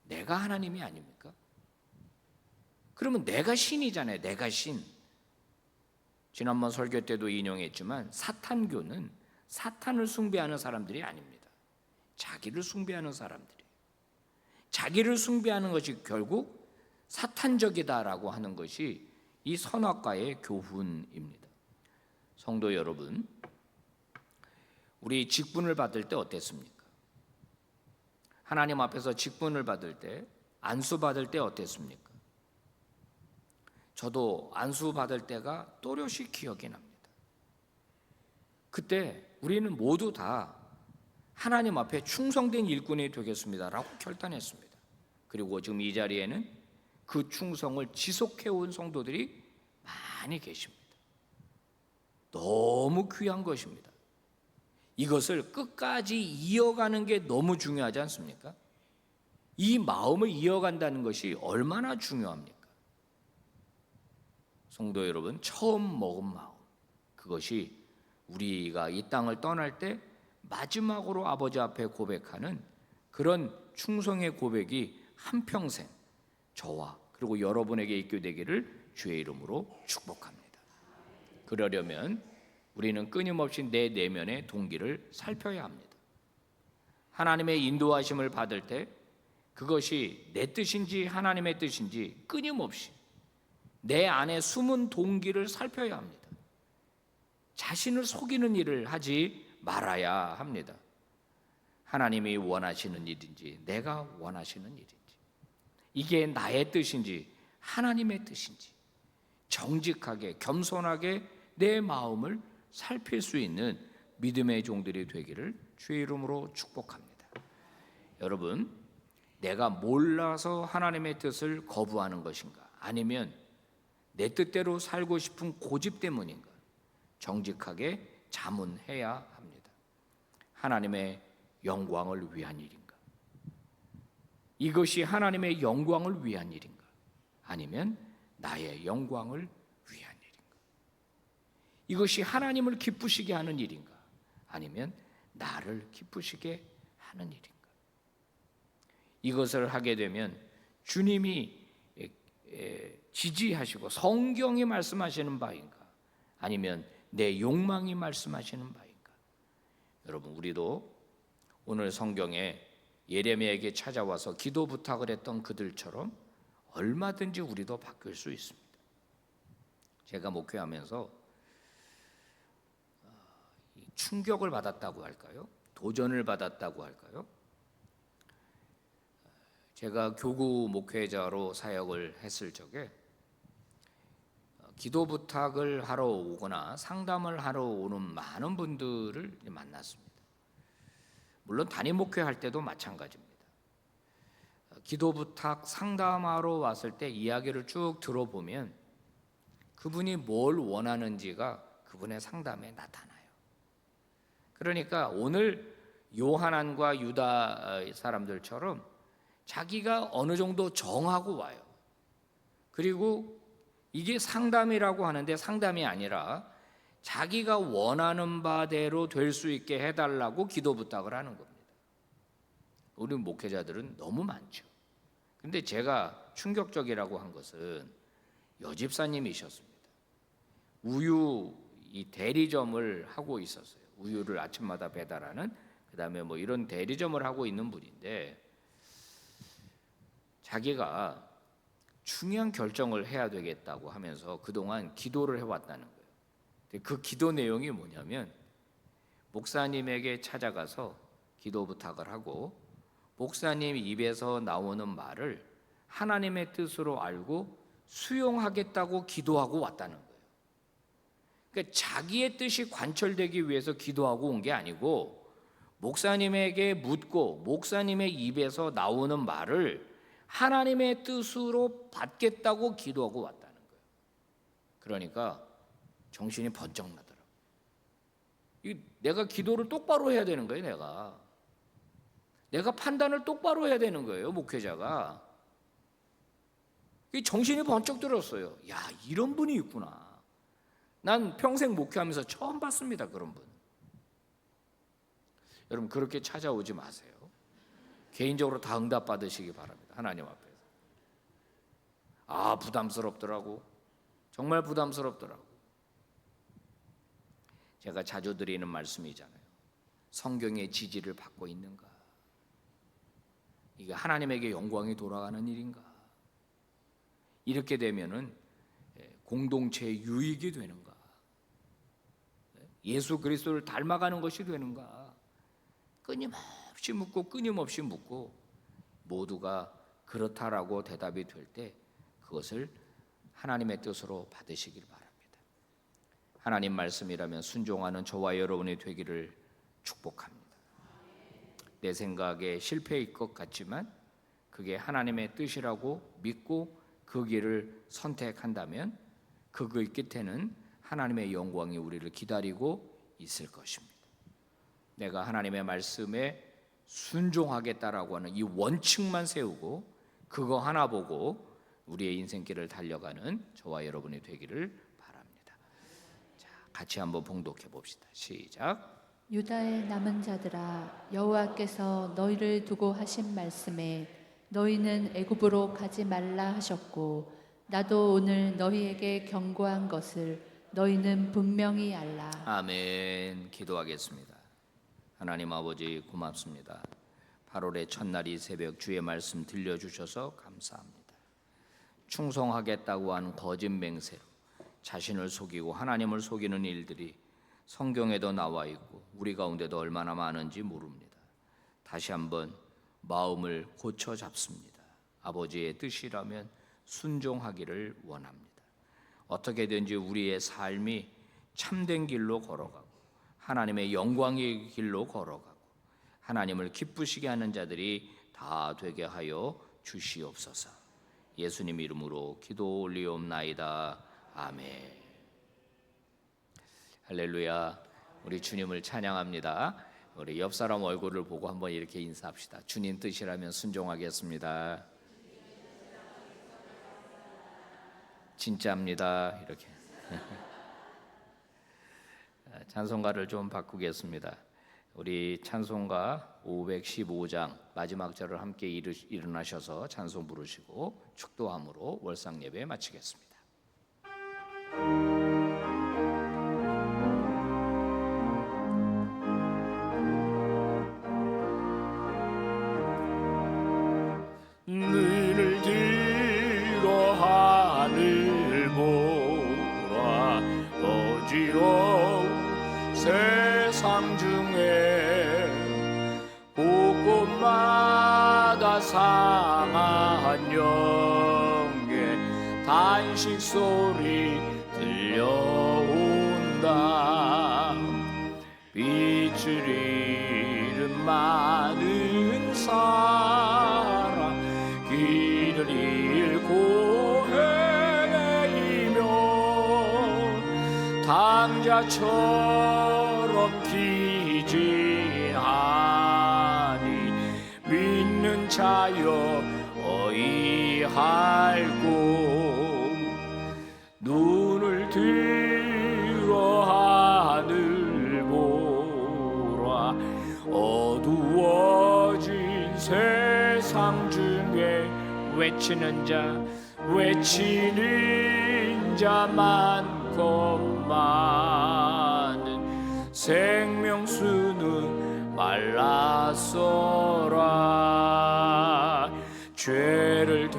내가 하나님이 아닙니까? 그러면 내가 신이잖아요. 내가 신. 지난번 설교 때도 인용했지만 사탄교는 사탄을 숭배하는 사람들이 아닙니다. 자기를 숭배하는 사람들이에요. 자기를 숭배하는 것이 결국 사탄적이다라고 하는 것이 이 선악과의 교훈입니다. 성도 여러분, 우리 직분을 받을 때 어땠습니까? 하나님 앞에서 직분을 받을 때, 안수 받을 때 어땠습니까? 저도 안수 받을 때가 또렷이 기억이 납니다. 그때 우리는 모두 다 하나님 앞에 충성된 일꾼이 되겠습니다라고 결단했습니다. 그리고 지금 이 자리에는 그 충성을 지속해온 성도들이 많이 계십니다. 너무 귀한 것입니다. 이것을 끝까지 이어가는 게 너무 중요하지 않습니까? 이 마음을 이어간다는 것이 얼마나 중요합니까? 성도 여러분, 처음 먹은 마음, 그것이 우리가 이 땅을 떠날 때 마지막으로 아버지 앞에 고백하는 그런 충성의 고백이 한평생 저와 그리고 여러분에게 있게 되기를 주의 이름으로 축복합니다. 그러려면 우리는 끊임없이 내 내면의 동기를 살펴야 합니다. 하나님의 인도하심을 받을 때 그것이 내 뜻인지 하나님의 뜻인지 끊임없이 내 안에 숨은 동기를 살펴야 합니다. 자신을 속이는 일을 하지 말아야 합니다. 하나님이 원하시는 일인지 내가 원하시는 일인지, 이게 나의 뜻인지 하나님의 뜻인지 정직하게 겸손하게 내 마음을 살필 수 있는 믿음의 종들이 되기를 주의 이름으로 축복합니다. 여러분, 내가 몰라서 하나님의 뜻을 거부하는 것인가, 아니면 내 뜻대로 살고 싶은 고집 때문인가, 정직하게 자문해야 합니다. 하나님의 영광을 위한 일인가? 이것이 하나님의 영광을 위한 일인가? 아니면 나의 영광을 위한 일인가? 이것이 하나님을 기쁘시게 하는 일인가? 아니면 나를 기쁘시게 하는 일인가? 이것을 하게 되면 주님이 지지하시고 성경이 말씀하시는 바인가? 아니면 내 욕망이 말씀하시는 바인가? 여러분, 우리도 오늘 성경에 예레미야에게 찾아와서 기도 부탁을 했던 그들처럼 얼마든지 우리도 바뀔 수 있습니다. 제가 목회하면서 충격을 받았다고 할까요? 도전을 받았다고 할까요? 제가 교구 목회자로 사역을 했을 적에 기도 부탁을 하러 오거나 상담을 하러 오는 많은 분들을 만났습니다. 물론 단임 목회할 때도 마찬가지입니다. 기도 부탁 상담하러 왔을 때 이야기를 쭉 들어보면 그분이 뭘 원하는지가 그분의 상담에 나타나요. 그러니까 오늘 요하난과 유다 사람들처럼 자기가 어느 정도 정하고 와요. 그리고 이게 상담이라고 하는데 상담이 아니라 자기가 원하는 바대로 될 수 있게 해달라고 기도 부탁을 하는 겁니다. 우리 목회자들은 너무 많죠. 근데 제가 충격적이라고 한 것은 여집사님이셨습니다. 우유 이 대리점을 하고 있었어요. 우유를 아침마다 배달하는, 그다음에 뭐 이런 대리점을 하고 있는 분인데 자기가 중요한 결정을 해야 되겠다고 하면서 그동안 기도를 해왔다는 거예요. 그 기도 내용이 뭐냐면 목사님에게 찾아가서 기도 부탁을 하고 목사님 입에서 나오는 말을 하나님의 뜻으로 알고 수용하겠다고 기도하고 왔다는 거예요. 그러니까 자기의 뜻이 관철되기 위해서 기도하고 온 게 아니고 목사님에게 묻고 목사님의 입에서 나오는 말을 하나님의 뜻으로 받겠다고 기도하고 왔다는 거예요. 그러니까 정신이 번쩍 나더라고요. 내가 기도를 똑바로 해야 되는 거예요. 내가 판단을 똑바로 해야 되는 거예요, 목회자가. 정신이 번쩍 들었어요. 야, 이런 분이 있구나. 난 평생 목회하면서 처음 봤습니다, 그런 분. 여러분, 그렇게 찾아오지 마세요. 개인적으로 다 응답 받으시기 바랍니다, 하나님 앞에서. 아, 부담스럽더라고. 정말 부담스럽더라고. 제가 자주 드리는 말씀이잖아요. 성경의 지지를 받고 있는가? 이게 하나님에게 영광이 돌아가는 일인가? 이렇게 되면은 공동체의 유익이 되는가? 예수 그리스도를 닮아가는 것이 되는가? 끊임없이 묻고 모두가 그렇다라고 대답이 될 때 그것을 하나님의 뜻으로 받으시길 바랍니다. 하나님 말씀이라면 순종하는 저와 여러분이 되기를 축복합니다. 내 생각에 실패일 것 같지만 그게 하나님의 뜻이라고 믿고 그 길을 선택한다면 그 끝에는 하나님의 영광이 우리를 기다리고 있을 것입니다. 내가 하나님의 말씀에 순종하겠다라고 하는 이 원칙만 세우고 그거 하나 보고 우리의 인생길을 달려가는 저와 여러분이 되기를 바랍니다. 자, 같이 한번 봉독해 봅시다. 시작. 유다의 남은 자들아, 여호와께서 너희를 두고 하신 말씀에 너희는 애굽으로 가지 말라 하셨고 나도 오늘 너희에게 경고한 것을 너희는 분명히 알라. 아멘. 기도하겠습니다. 하나님 아버지 고맙습니다. 8월의 첫날이 새벽 주의 말씀 들려주셔서 감사합니다. 충성하겠다고 하는 거짓 맹세로 자신을 속이고 하나님을 속이는 일들이 성경에도 나와 있고 우리 가운데도 얼마나 많은지 모릅니다. 다시 한번 마음을 고쳐 잡습니다. 아버지의 뜻이라면 순종하기를 원합니다. 어떻게든지 우리의 삶이 참된 길로 걸어가고 하나님의 영광의 길로 걸어가고 하나님을 기쁘시게 하는 자들이 다 되게 하여 주시옵소서. 예수님 이름으로 기도 올리옵나이다. 아멘. 할렐루야. 우리 주님을 찬양합니다. 우리 옆 사람 얼굴을 보고 한번 이렇게 인사합시다. 주님 뜻이라면 순종하겠습니다. 진짜입니다. 이렇게. 찬송가를 좀 바꾸겠습니다. 우리 찬송가 515장 마지막 절을 함께 일어나셔서 찬송 부르시고 축도함으로 월상 예배 마치겠습니다. 눈을 들어 하늘 보라 어지러운 세상 중에 곳곳마다 상한 영의 단식 소리 들려온다. 빛을 잃은 많은 사람 길을 잃고 헤매이며 당자처럼 기진하니 믿는 자여 어이할꼬. 눈을 들어 하늘 보라 어두워진 세상 중에 외치는 자 많건만은 생명수는 말랐어라. 죄를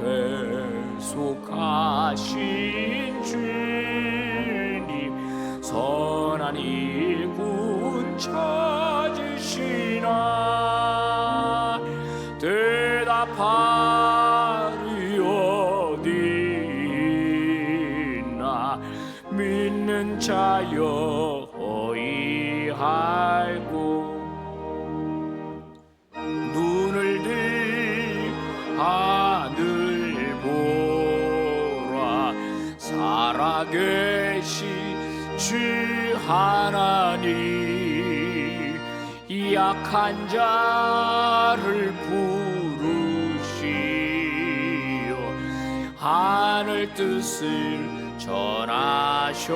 대속하신 주님 선한 일꾼 찾으시나. 대답하리 어디 있나. 믿는 자여 어이할꼬. 눈을 들 하늘 보라 살아계신 주 하나님 약한 자를 부르시어 하늘 뜻을 전하셨다.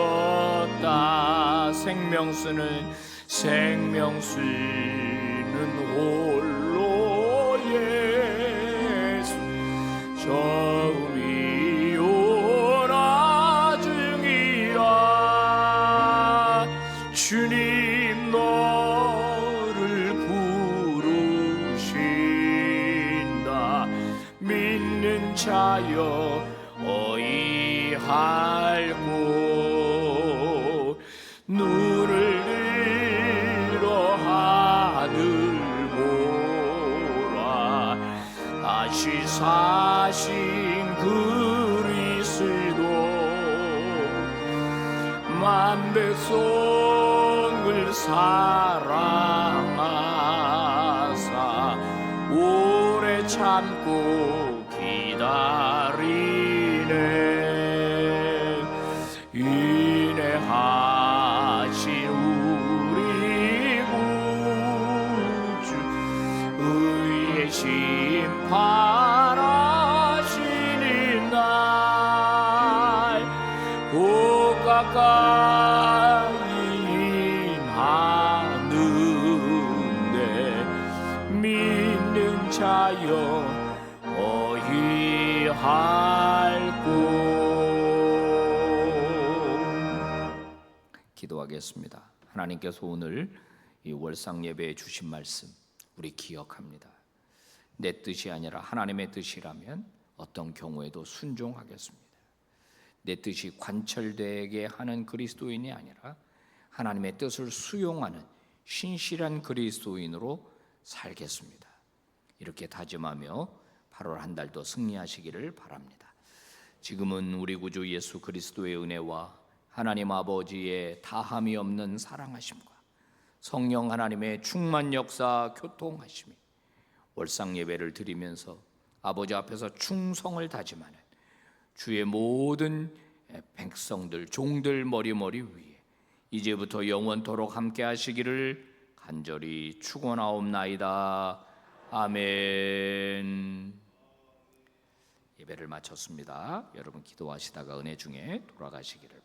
생명수는 홀로 예수 처음이요 나중이라. 주님 너를 부르신다. 차여 어이할고 눈을 들어 하늘 보라 다시 사신 그리스도 만백성을 사랑하사 오래 참고 기다리네 인내하신 우리 구주 의의 심판하시는 날 곧 가까이 하는데 믿는 자여 어이할고. 기도하겠습니다. 하나님께서 오늘 이 월상 예배에 주신 말씀 우리 기억합니다. 내 뜻이 아니라 하나님의 뜻이라면 어떤 경우에도 순종하겠습니다. 내 뜻이 관철되게 하는 그리스도인이 아니라 하나님의 뜻을 수용하는 신실한 그리스도인으로 살겠습니다. 이렇게 다짐하며 8월 한 달도 승리하시기를 바랍니다. 지금은 우리 구주 예수 그리스도의 은혜와 하나님 아버지의 다함이 없는 사랑하심과 성령 하나님의 충만 역사 교통하심이 월상 예배를 드리면서 아버지 앞에서 충성을 다짐하는 주의 모든 백성들 종들 머리머리 위에 이제부터 영원토록 함께 하시기를 간절히 축원하옵나이다. 아멘. 예배를 마쳤습니다. 여러분 기도하시다가 은혜 중에 돌아가시기를